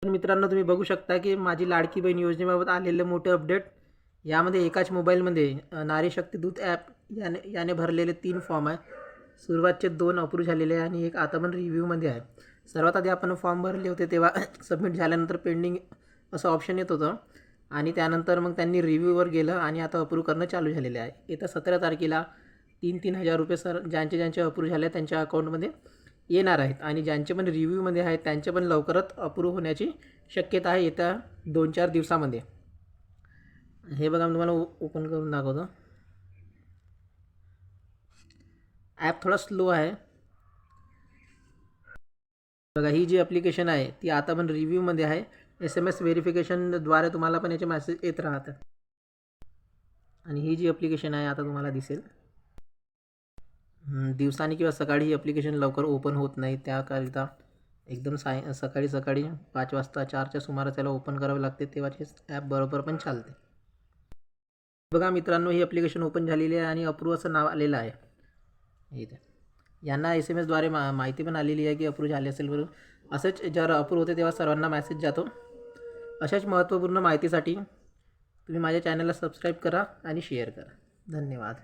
तर मित्रांनो, तुम्ही बघू शकता की माझी लाडकी बहीण योजनेबाबत आलेले मोठे अपडेट. यामध्ये एकाच मोबाईलमध्ये नारी शक्ती दूत ॲप याने भरलेले 3 फॉर्म आहे. सुरुवातचे 2 अप्रूव्ह झालेले आहे आणि एक आता पण रिव्ह्यूमध्ये आहे. सर्वात आधी आपण फॉर्म भरले होते तेव्हा सबमिट झाल्यानंतर पेंडिंग असं ऑप्शन येत होतं आणि त्यानंतर मग त्यांनी रिव्ह्यूवर गेलं आणि आता अप्रूव्ह करणं चालू झालेले आहे. येत्या 17 तारखेला 3-3 हजार रुपये ज्यांचे अप्रूव्ह झाले त्यांच्या अकाउंटमध्ये येणार आहेत आणि ज्यांचे पण रिव्ह्यूमध्ये आहेत त्यांचे पण लवकरच अप्रूव्ह होण्याची शक्यता आहे येत्या 2-4 दिवसामध्ये. हे बघा, मी तुम्हाला ओपन करून दाखवतो. ॲप थोडा स्लो आहे. बघा, ही जी ॲप्लिकेशन आहे ती आता पण रिव्ह्यूमध्ये आहे. SMS व्हेरिफिकेशनद्वारे तुम्हाला पण याचे मेसेज येत राहतात. आणि ही जी ॲप्लिकेशन आहे आता तुम्हाला दिसेल. दिवसानी किंवा सकाळी ही ॲप्लिकेशन लवकर ओपन होत नाही. त्याकरिता एकदम सकाळी 5 वाजता 4च्या सुमारास त्याला ओपन करावे लागते, तेव्हाच ॲप बरोबर पण चालते. बघा मित्रांनो, ही ॲप्लिकेशन ओपन झालेली आहे आणि अप्रूव्ह असं नाव आलेलं आहे इथे. यांना SMS द्वारे माहिती पण आलेली आहे की अप्रूव्ह झाले असेल. बरोबर असंच जर अप्रूव्ह होते तेव्हा सर्वांना मेसेज जातो. अशाच महत्त्वपूर्ण माहितीसाठी तुम्ही माझ्या चॅनलला सबस्क्राईब करा आणि शेअर करा. धन्यवाद.